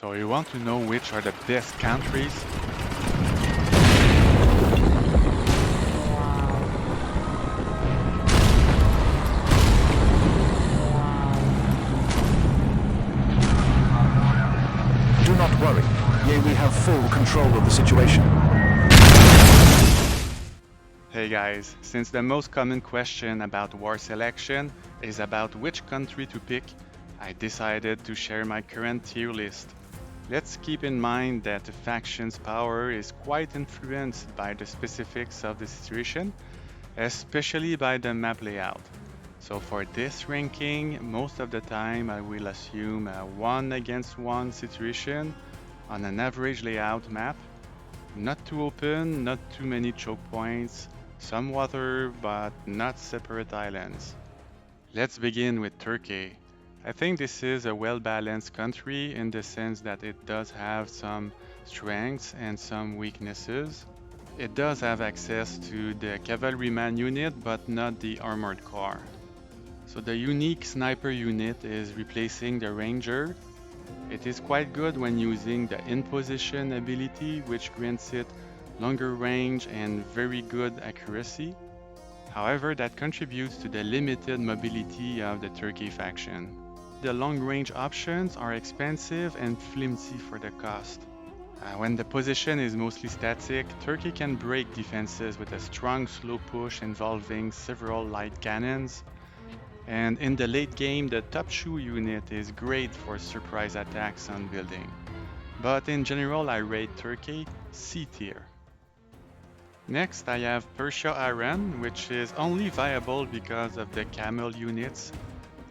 So you want to know which are the best countries? Do not worry, yea, we have full control of the situation. Hey guys, since the most common question about war selection is about which country to pick, I decided to share my current tier list. Let's keep in mind that the faction's power is quite influenced by the specifics of the situation, especially by the map layout. So for this ranking, most of the time I will assume a 1 against 1 situation on an average layout map. Not too open, not too many choke points, some water, but not separate islands. Let's begin with Turkey. I think this is a well-balanced country in the sense that it does have some strengths and some weaknesses. It does have access to the cavalryman unit, but not the armored car. So the unique sniper unit is replacing the ranger. It is quite good when using the in-position ability, which grants it longer range and very good accuracy. However, that contributes to the limited mobility of the Turkey faction. The long-range options are expensive and flimsy for the cost. When the position is mostly static, Turkey can break defenses with a strong slow push involving several light cannons. And in the late game, the top shoe unit is great for surprise attacks on building. But in general, I rate Turkey C tier. Next, I have Persia Iran, which is only viable because of the camel units.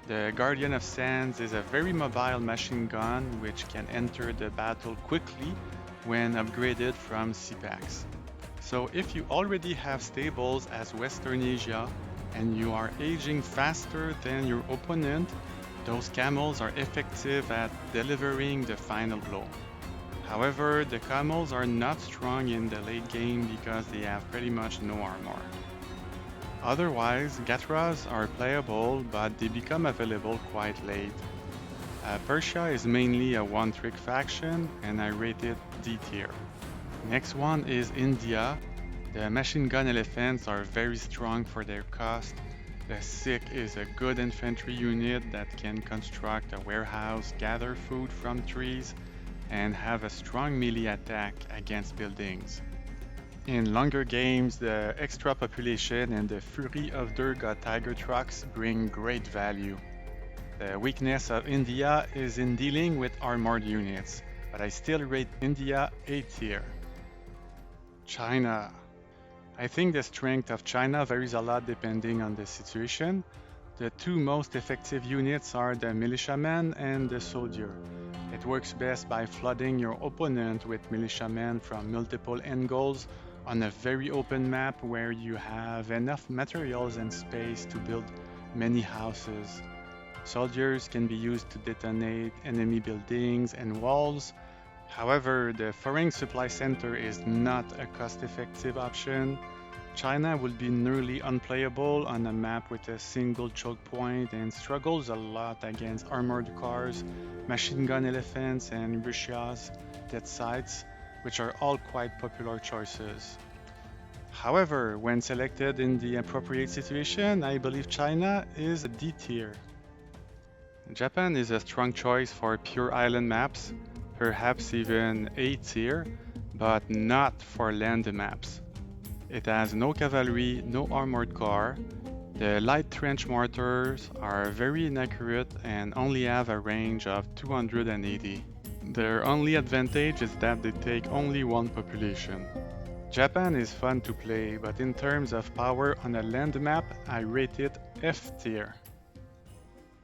The Guardian of Sands is a very mobile machine gun which can enter the battle quickly when upgraded from CPAX. So if you already have stables as Western Asia and you are aging faster than your opponent, those camels are effective at delivering the final blow. However, the camels are not strong in the late game because they have pretty much no armor. Otherwise, Gatras are playable, but they become available quite late. Persia is mainly a one-trick faction, and I rate it D tier. Next one is India. The machine gun elephants are very strong for their cost. The Sikh is a good infantry unit that can construct a warehouse, gather food from trees, and have a strong melee attack against buildings. In longer games, the extra population and the Fury of Durga Tiger trucks bring great value. The weakness of India is in dealing with armored units, but I still rate India A tier. China. I think the strength of China varies a lot depending on the situation. The two most effective units are the militiaman and the soldier. It works best by flooding your opponent with militiamen from multiple angles on a very open map where you have enough materials and space to build many houses. Soldiers can be used to detonate enemy buildings and walls. However, the foreign supply center is not a cost-effective option. China will be nearly unplayable on a map with a single choke point and struggles a lot against armored cars, machine gun elephants, and Russia's dead sites, which are all quite popular choices. However, when selected in the appropriate situation, I believe China is a D tier. Japan is a strong choice for pure island maps, perhaps even A tier, but not for land maps. It has no cavalry, no armored car. The light trench mortars are very inaccurate and only have a range of 280. Their only advantage is that they take only one population. Japan is fun to play, but in terms of power on a land map, I rate it F tier.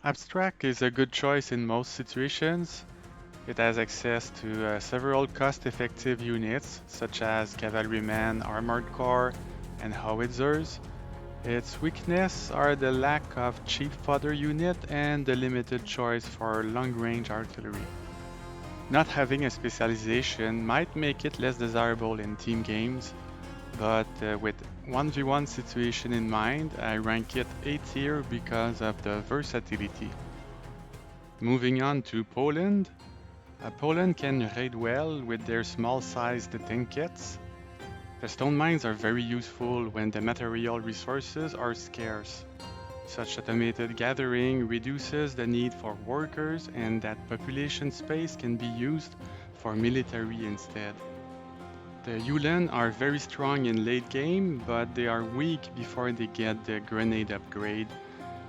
Abstract is a good choice in most situations. It has access to several cost-effective units, such as cavalrymen, armored car, and howitzers. Its weakness are the lack of cheap fodder unit and the limited choice for long-range artillery. Not having a specialization might make it less desirable in team games, but with 1v1 situation in mind, I rank it A tier because of the versatility. Moving on to Poland. Poland can raid well with their small-sized trinkets. The stone mines are very useful when the material resources are scarce. Such automated gathering reduces the need for workers and that population space can be used for military instead. The Yulen are very strong in late game, but they are weak before they get the grenade upgrade,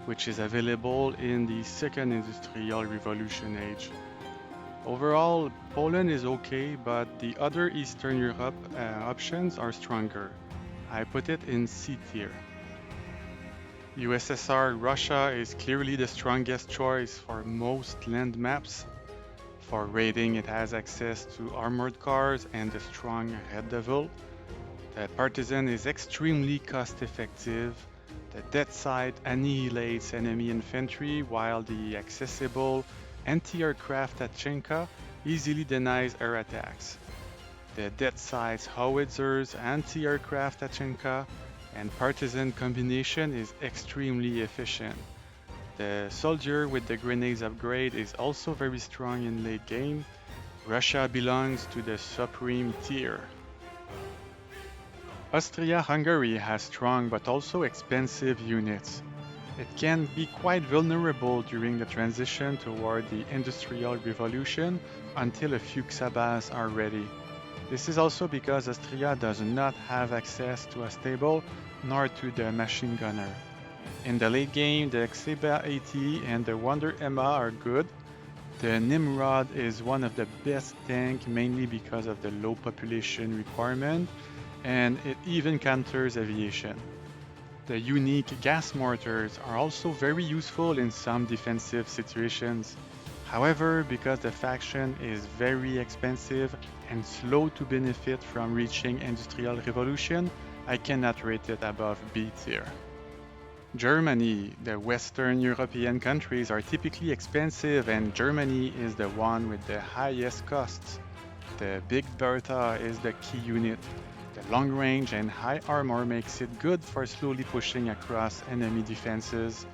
which is available in the Second Industrial Revolution age. Overall, Poland is okay, but the other Eastern Europe options are stronger. I put it in C tier. USSR Russia is clearly the strongest choice for most land maps. For raiding, it has access to armored cars and the strong Red Devil. The Partisan is extremely cost effective. The dead side annihilates enemy infantry, while the accessible anti-aircraft Tachenka easily denies air attacks. The dead side's howitzers, anti-aircraft Tachenka, and partisan combination is extremely efficient. The soldier with the grenades upgrade is also very strong in late game. Russia belongs to the supreme tier. Austria-Hungary has strong but also expensive units. It can be quite vulnerable during the transition toward the Industrial Revolution until a few Xabas are ready. This is also because Austria does not have access to a stable nor to the machine gunner. In the late game, the Xeba 80 and the Wonder Emma are good. The Nimrod is one of the best tanks mainly because of the low population requirement, and it even counters aviation. The unique gas mortars are also very useful in some defensive situations. However, because the faction is very expensive and slow to benefit from reaching Industrial Revolution, I cannot rate it above B tier. Germany. The Western European countries are typically expensive and Germany is the one with the highest costs. The Big Bertha is the key unit. The long range and high armor makes it good for slowly pushing across enemy defenses.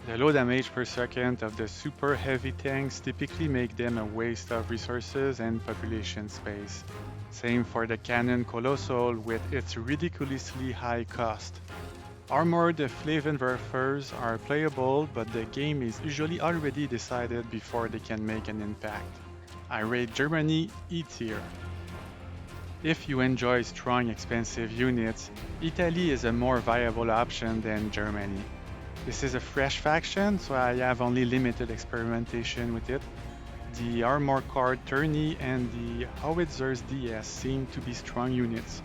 The low damage per second of the super heavy tanks typically make them a waste of resources and population space. Same for the Cannon Colossal with its ridiculously high cost. Armored Flammenwerfers are playable, but the game is usually already decided before they can make an impact. I rate Germany E tier. If you enjoy strong expensive units, Italy is a more viable option than Germany. This is a fresh faction, so I have only limited experimentation with it. The Armor Card Tourney and the Howitzers DS seem to be strong units.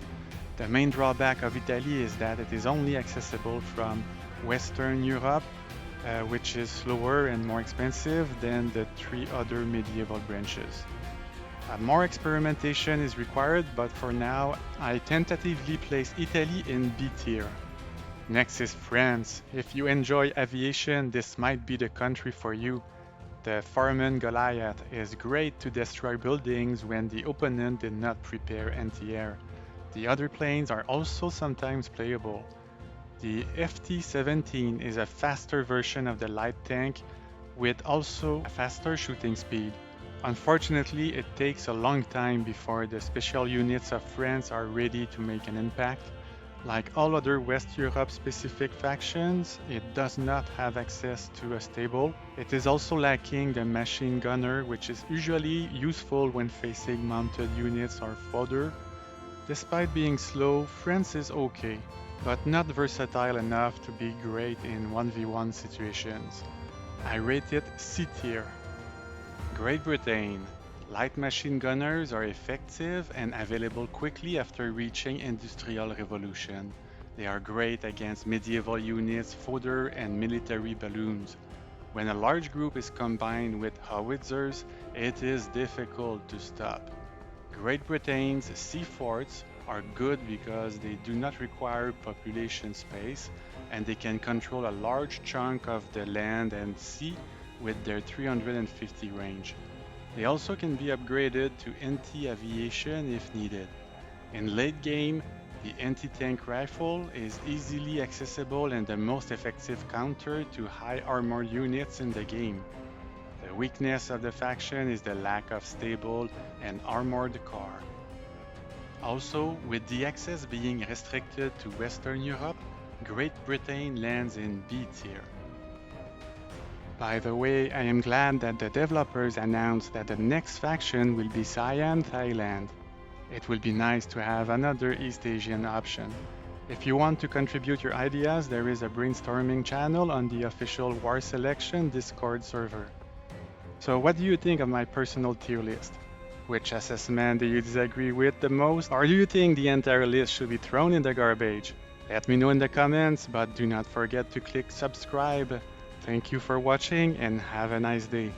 The main drawback of Italy is that it is only accessible from Western Europe, which is slower and more expensive than the three other medieval branches. More experimentation is required, but for now, I tentatively place Italy in B tier. Next is France. If you enjoy aviation, this might be the country for you. The Farman Goliath is great to destroy buildings when the opponent did not prepare anti-air. The other planes are also sometimes playable. The FT-17 is a faster version of the light tank with also a faster shooting speed. Unfortunately, it takes a long time before the special units of France are ready to make an impact. Like all other West Europe specific factions, it does not have access to a stable. It is also lacking the machine gunner, which is usually useful when facing mounted units or fodder. Despite being slow, France is okay, but not versatile enough to be great in 1v1 situations. I rate it C tier. Great Britain. Light machine gunners are effective and available quickly after reaching Industrial Revolution. They are great against medieval units, fodder, and military balloons. When a large group is combined with howitzers, it is difficult to stop. Great Britain's sea forts are good because they do not require population space and they can control a large chunk of the land and sea with their 350 range. They also can be upgraded to anti-aviation if needed. In late game, the anti-tank rifle is easily accessible and the most effective counter to high armored units in the game. The weakness of the faction is the lack of stable and armored car. Also, with the access being restricted to Western Europe, Great Britain lands in B tier. By the way, I am glad that the developers announced that the next faction will be Siam, Thailand. It will be nice to have another East Asian option. If you want to contribute your ideas, there is a brainstorming channel on the official War Selection Discord server. So what do you think of my personal tier list? Which assessment do you disagree with the most? Or do you think the entire list should be thrown in the garbage? Let me know in the comments, but do not forget to click subscribe. Thank you for watching and have a nice day.